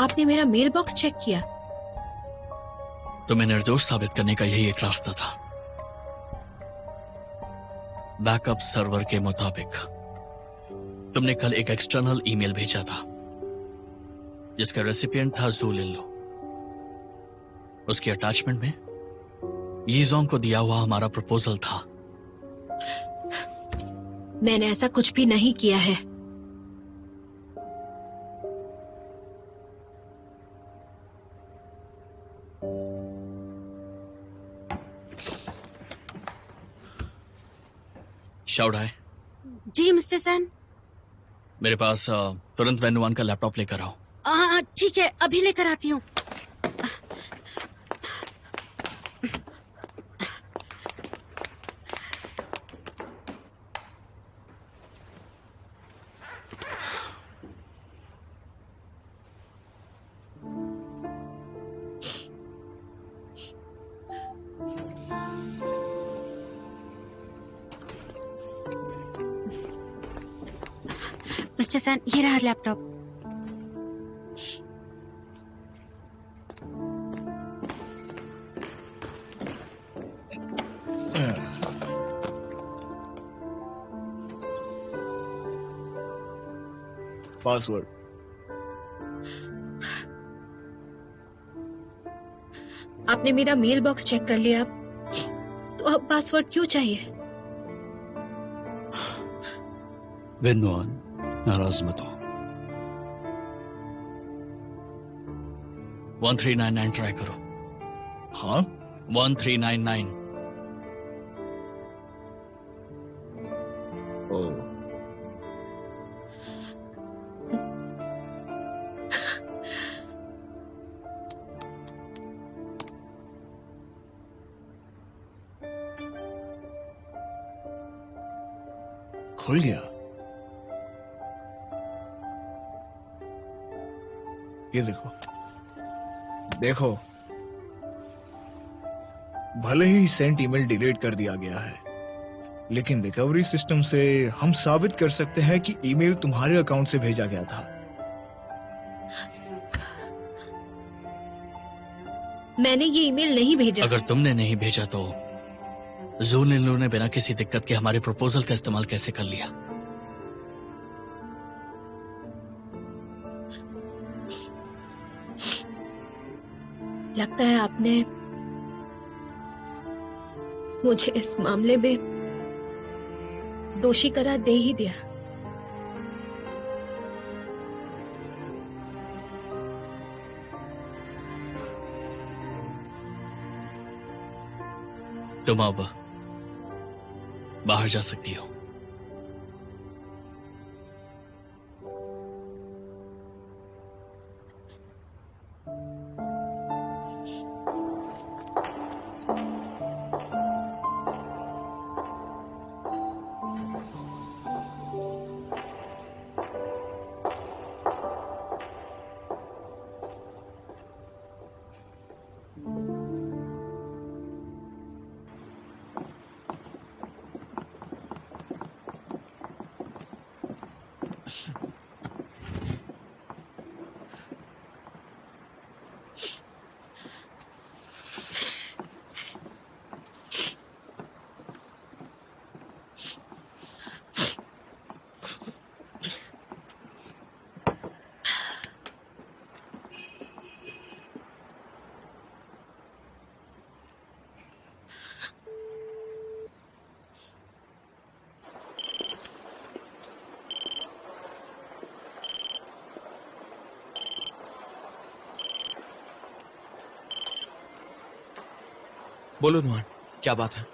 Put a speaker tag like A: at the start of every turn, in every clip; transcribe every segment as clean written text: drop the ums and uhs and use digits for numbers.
A: आपने मेरा mail box check किया?
B: तुम्हें निर्दोष साबित करने का यही एक रास्ता था। बैकअप सर्वर के मुताबिक तुमने कल एक एक्सटर्नल ईमेल भेजा था जिसका रेसिपिएंट था ज़ू लिनलू। उसकी अटैचमेंट में यीजोंग को दिया हुआ हमारा प्रपोजल था।
A: मैंने ऐसा कुछ भी नहीं किया है।
B: शाओडाई,
C: जी मिस्टर सैन।
B: मेरे पास तुरंत वेन्नुआन का लैपटॉप लेकर आओ।
C: हाँ ठीक है, अभी लेकर आती हूँ। मिस्टर सैन, ये रहा लैपटॉप।
D: पासवर्ड।
A: आपने मेरा मेल बॉक्स चेक कर लिया, तो अब पासवर्ड क्यों चाहिए?
E: वेन्नुआन, नाराज मत हो।
B: 1399 ट्राई करो।
D: हाँ,
B: 1399।
D: ओ, खुल गया। ये देखो देखो, भले ही सेंट ईमेल डिलीट कर दिया गया है, लेकिन रिकवरी सिस्टम से हम साबित कर सकते हैं कि ईमेल तुम्हारे अकाउंट से भेजा गया था।
A: मैंने ये ईमेल नहीं भेजा।
B: अगर तुमने नहीं भेजा तो ज़ू लिनलू ने बिना किसी दिक्कत के हमारे प्रपोजल का इस्तेमाल कैसे कर लिया?
A: लगता है आपने मुझे इस मामले में दोषी करार दे ही दिया।
B: तुम अब बाहर जा सकती हो।
D: बोलो नुआन, क्या बात है?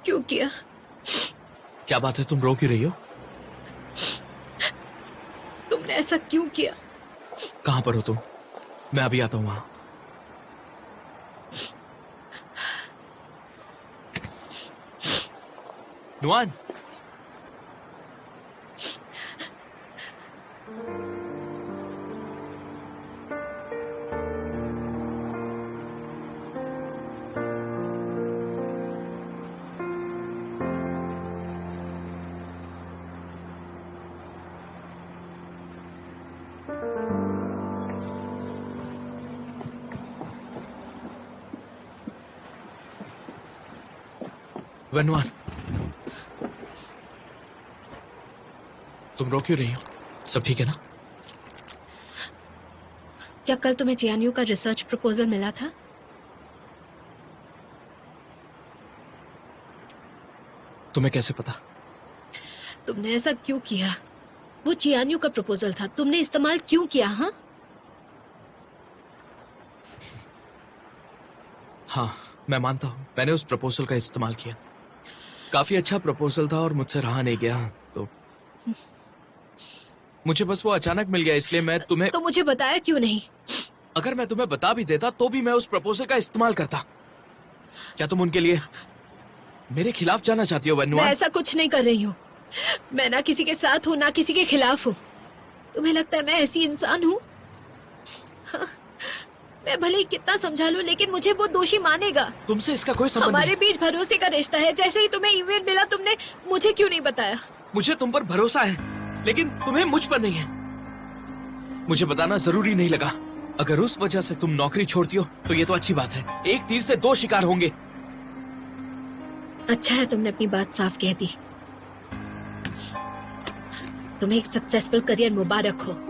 A: क्यों किया?
D: क्या बात है, तुम रो क्यों रही हो?
A: तुमने ऐसा क्यों किया?
D: कहां पर हो तुम? मैं अभी आता हूं वहां। नुआन,
F: वनवान, तुम रो क्यों रही हो? सब ठीक है ना?
A: क्या कल तुम्हें जेएनयू का रिसर्च प्रपोजल मिला था?
F: तुम्हें कैसे पता?
A: तुमने ऐसा क्यों किया? वो जेएनयू का प्रपोजल था, तुमने इस्तेमाल क्यों किया?
F: हाँ, मैं मानता हूँ, मैंने उस प्रपोजल का इस्तेमाल किया। काफी अच्छा प्रपोजल था और मुझसे रहा नहीं गया, तो मुझे बस वो अचानक मिल गया, इसलिए मैं तुम्हें...
A: तो मुझे बताया क्यों नहीं?
F: अगर मैं तुम्हें बता भी देता तो भी मैं उस प्रपोजल का इस्तेमाल करता। क्या तुम उनके लिए मेरे खिलाफ जाना चाहती हो
A: मैं
F: वनवान?
A: ऐसा कुछ नहीं कर रही हूँ। मैं ना किसी के साथ हूँ ना किसी के खिलाफ हूँ। तुम्हें लगता है मैं ऐसी इंसान हूँ? हाँ, मैं भले ही कितना समझा लूं, लेकिन मुझे वो दोषी मानेगा।
F: तुमसे इसका कोई संबंध
A: हमारे
F: नहीं।
A: बीच भरोसे का रिश्ता है। जैसे ही तुम्हें ईमेल मिला, तुमने मुझे क्यों नहीं बताया?
F: मुझे तुम पर भरोसा है, लेकिन तुम्हें मुझ पर नहीं है। मुझे बताना जरूरी नहीं लगा। अगर उस वजह से तुम नौकरी छोड़ती हो तो ये तो अच्छी बात है। एक तीर से दो शिकार होंगे।
A: अच्छा है तुमने अपनी बात साफ कह दी। तुम्हें एक सक्सेसफुल करियर मुबारक हो।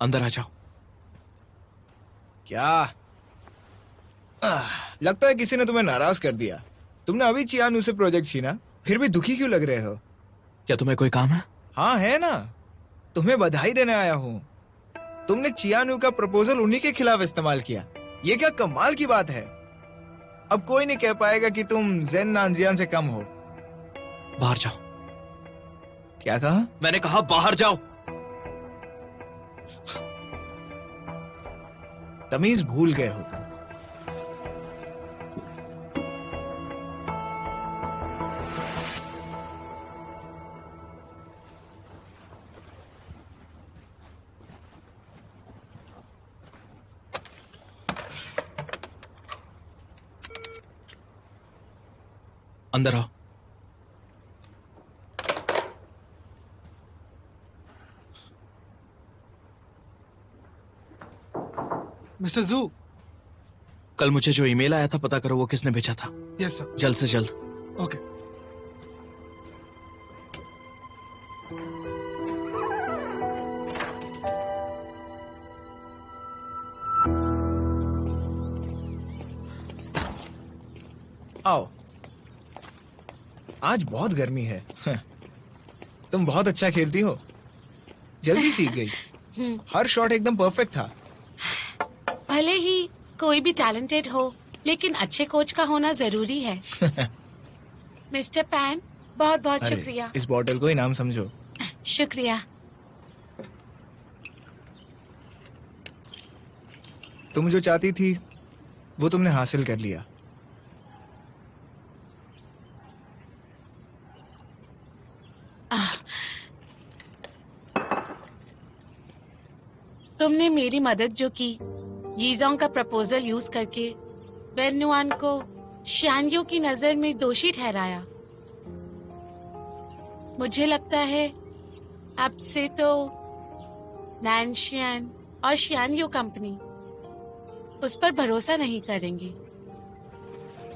F: अंदर आ जाओ।
D: क्या लगता है किसी ने तुम्हें नाराज कर दिया? तुमने अभी चियानू से प्रोजेक्ट छीना, फिर भी दुखी क्यों लग रहे हो?
F: क्या तुम्हें कोई काम है?
D: हाँ है ना, तुम्हें बधाई देने आया हूँ। तुमने चियानू का प्रपोजल उन्हीं के खिलाफ इस्तेमाल किया। ये क्या कमाल की बात है। अब कोई नहीं कह पाएगा कि तुम जेन नानजियान से कम हो।
F: बाहर जाओ।
D: क्या कहा?
F: मैंने कहा बाहर जाओ।
D: तमीज भूल गए हो तुम।
F: अंदर आओ।
G: मिस्टर जू।
F: कल मुझे जो ईमेल आया था पता करो वो किसने भेजा था।
G: Yes sir.
F: जल्द से जल्द।
G: ओके।
D: आओ। आज बहुत गर्मी है। तुम बहुत अच्छा खेलती हो, जल्दी सीख गई। हर शॉट एकदम परफेक्ट था।
C: भले ही कोई भी टैलेंटेड हो, लेकिन अच्छे कोच का होना जरूरी है। मिस्टर पैन, बहुत बहुत
D: अरे,
C: शुक्रिया।
D: इस बॉटल को इनाम समझो।
C: शुक्रिया।
D: तुम जो चाहती थी वो तुमने हासिल कर लिया।
C: तुमने मेरी मदद जो की, यीजोंग का प्रपोजल यूज करके वेन्युआन को शियानयू की नजर में दोषी ठहराया। मुझे लगता है अब से तो नैनशियन और शियानयू कंपनी उस पर भरोसा नहीं करेंगी।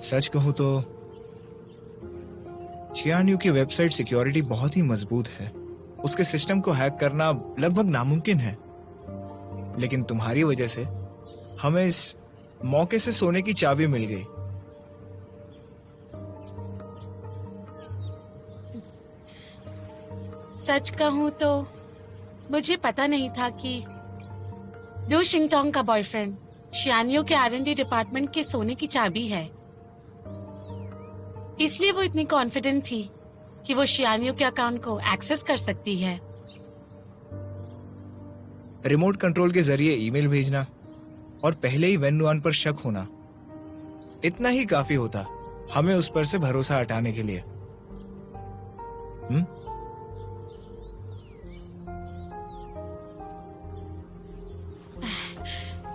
D: सच कहूं तो चियानयू की वेबसाइट सिक्योरिटी बहुत ही मजबूत है। उसके सिस्टम को हैक करना लगभग नामुमकिन है। लेकिन तुम्हारी वजह से हमें इस मौके से सोने की चाबी मिल गई।
C: सच कहूं तो मुझे पता नहीं था कि डू शिंगटोंग का बॉयफ्रेंड शियानयू के R&D डिपार्टमेंट के सोने की चाबी है। इसलिए वो इतनी कॉन्फिडेंट थी कि वो शियानयू के अकाउंट को एक्सेस कर सकती है।
D: रिमोट कंट्रोल के जरिए ईमेल भेजना और पहले ही वेन्युआन पर शक होना इतना ही काफी होता हमें उस पर से भरोसा हटाने के लिए।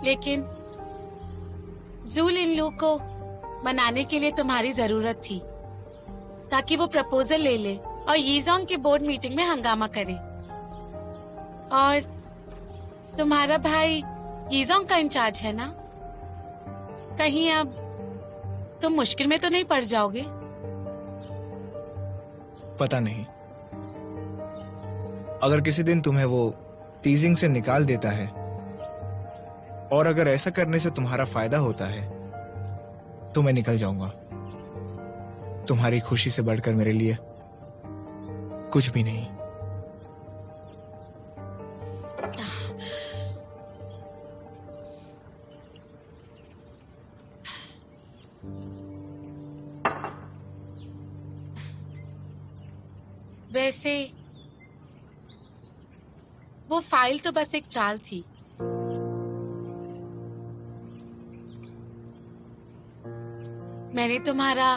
C: लेकिन जूल इन लोग को मनाने के लिए तुम्हारी जरूरत थी ताकि वो प्रपोजल ले ले और यीजोंग की बोर्ड मीटिंग में हंगामा करे। और तुम्हारा भाई यीजोंग का इंचार्ज है ना, कहीं अब तुम मुश्किल में तो नहीं पड़ जाओगे?
D: पता नहीं, अगर किसी दिन तुम्हें वो टीजिंग से निकाल देता है और अगर ऐसा करने से तुम्हारा फायदा होता है तो मैं निकल जाऊंगा। तुम्हारी खुशी से बढ़कर मेरे लिए कुछ भी नहीं।
C: वैसे वो फाइल तो बस एक चाल थी। मैंने तुम्हारा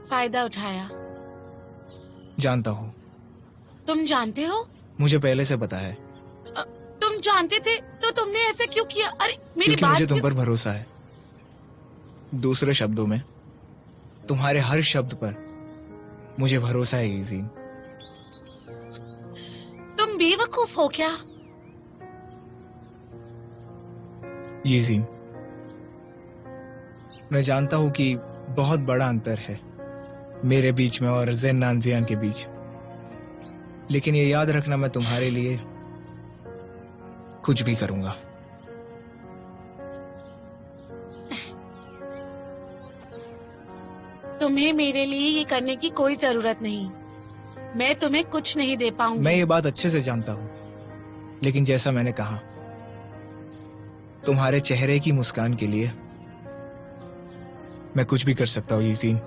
C: फायदा उठाया।
D: जानता हूँ।
C: तुम जानते हो?
D: मुझे पहले से पता है।
C: तुम जानते थे तो तुमने ऐसा क्यों किया? अरे मेरी
D: क्योंकि
C: बात
D: मुझे तुम पर भरोसा है। दूसरे शब्दों में तुम्हारे हर शब्द पर मुझे भरोसा है यीजीन।
C: तुम बेवकूफ हो क्या?
D: यीजीन, मैं जानता हूं कि बहुत बड़ा अंतर है मेरे बीच में और ज़ेन नानजियान के बीच, लेकिन ये याद रखना, मैं तुम्हारे लिए कुछ भी करूंगा।
C: तुम्हें मेरे लिए ये करने की कोई जरूरत नहीं। मैं तुम्हें कुछ नहीं दे पाऊंगी।
D: मैं ये बात अच्छे से जानता हूं, लेकिन जैसा मैंने कहा, तुम्हारे चेहरे की मुस्कान के लिए मैं कुछ भी कर सकता हूं यीजीन।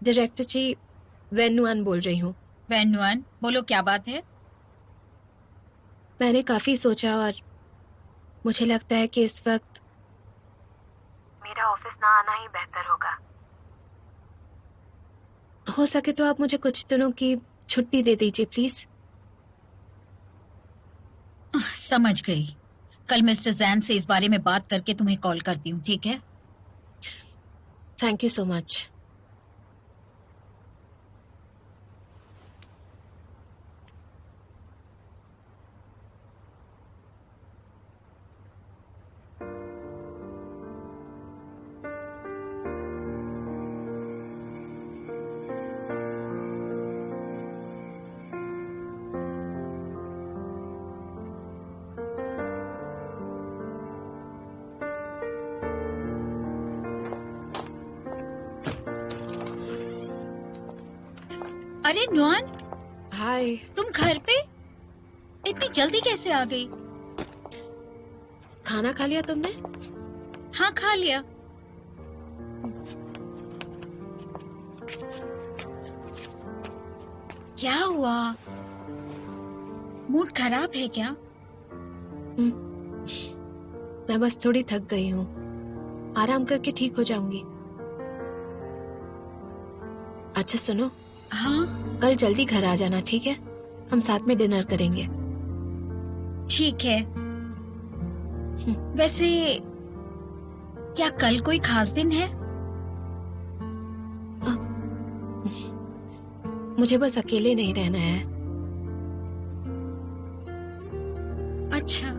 A: डायरेक्टर जी, वेन्नुआन बोल रही हूँ।
H: वेन्नुआन, बोलो क्या बात है?
A: मैंने काफी सोचा और मुझे लगता है कि इस वक्त मेरा ऑफिस ना आना ही बेहतर होगा। हो सके तो आप मुझे कुछ दिनों की छुट्टी दे दीजिए प्लीज।
H: समझ गई। कल मिस्टर जैन से इस बारे में बात करके तुम्हें कॉल करती हूँ, ठीक है?
A: Thank you so much.
H: अरे नुआन,
A: हाय।
H: तुम घर पे? इतनी जल्दी कैसे आ गई?
A: खाना खा लिया तुमने?
H: हाँ, खा लिया। क्या हुआ? मूड खराब है क्या?
A: मैं बस थोड़ी थक गई हूँ, आराम करके ठीक हो जाऊंगी। अच्छा सुनो,
H: हाँ,
A: कल जल्दी घर आ जाना, ठीक है? हम साथ में डिनर करेंगे।
H: ठीक है। वैसे क्या कल कोई खास दिन है?
A: मुझे बस अकेले नहीं रहना है।
H: अच्छा।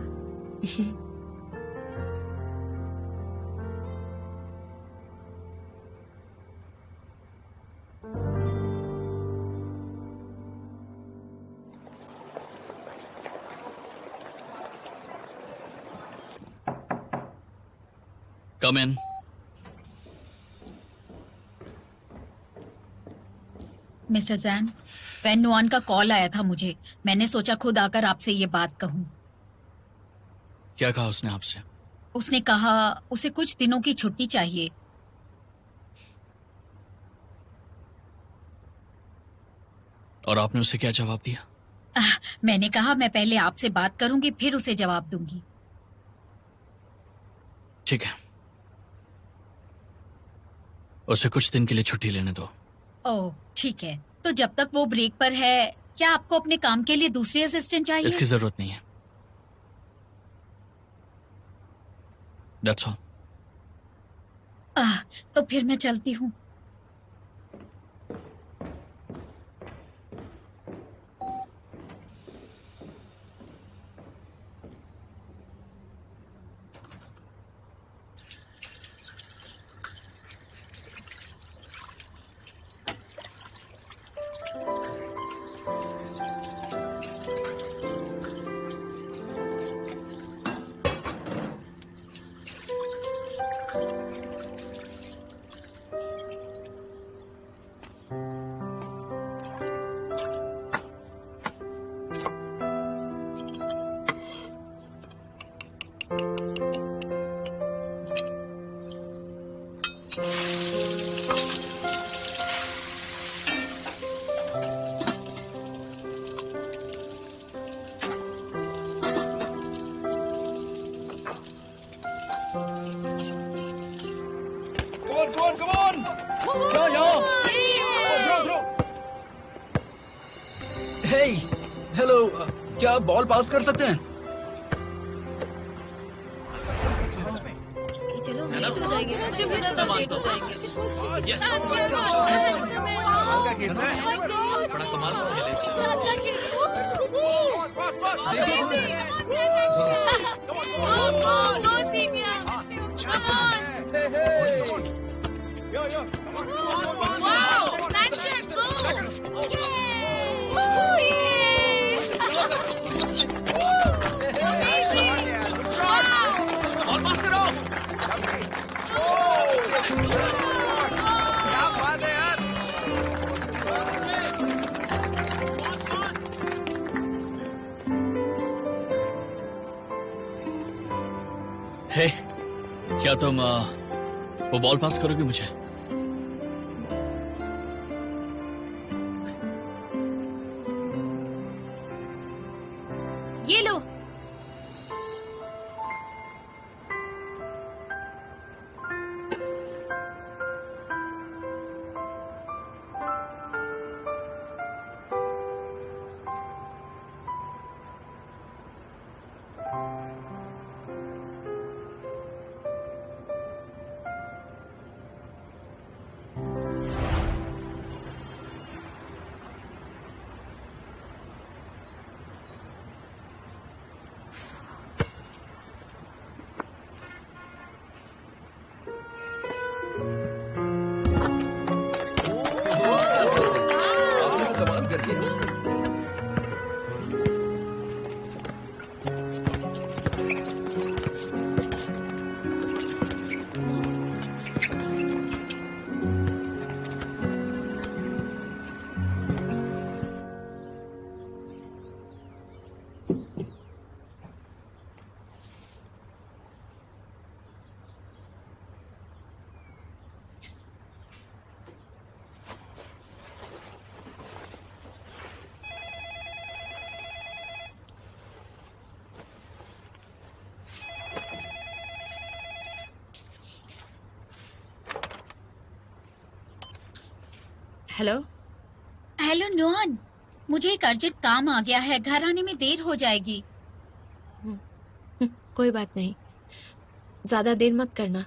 B: कम इन।
H: मिस्टर जैन, वैन नुआन का कॉल आया था मुझे। मैंने सोचा खुद आकर आपसे ये बात कहूं।
B: क्या कहा उसने आपसे?
H: उसने कहा उसे कुछ दिनों की छुट्टी चाहिए।
B: और आपने उसे क्या जवाब दिया?
H: मैंने कहा मैं पहले आपसे बात करूंगी, फिर उसे जवाब दूंगी।
B: ठीक है, उसे कुछ दिन के लिए छुट्टी लेने दो।
H: ओह ठीक है, तो जब तक वो ब्रेक पर है, क्या आपको अपने काम के लिए दूसरी असिस्टेंट चाहिए?
B: इसकी जरूरत नहीं है। That's all.
H: तो फिर मैं चलती हूँ।
E: हेलो, क्या आप बॉल पास कर सकते हैं?
A: चलो लेट हो जाएगी ना, जब मेरा तो लेट हो जाएगी।
D: हल्का खेलना है।
F: बड़ा कमाल का खेल है इसका।
D: और पास करो। क्या बात है यार।
B: हे, क्या तुम वो बॉल पास करोगे मुझे?
A: ये लो।
E: कमाल कर दिया।
A: हेलो।
H: हेलो नुआन, मुझे एक अर्जेंट काम आ गया है, घर आने में देर हो जाएगी।
A: कोई बात नहीं, ज्यादा देर मत करना।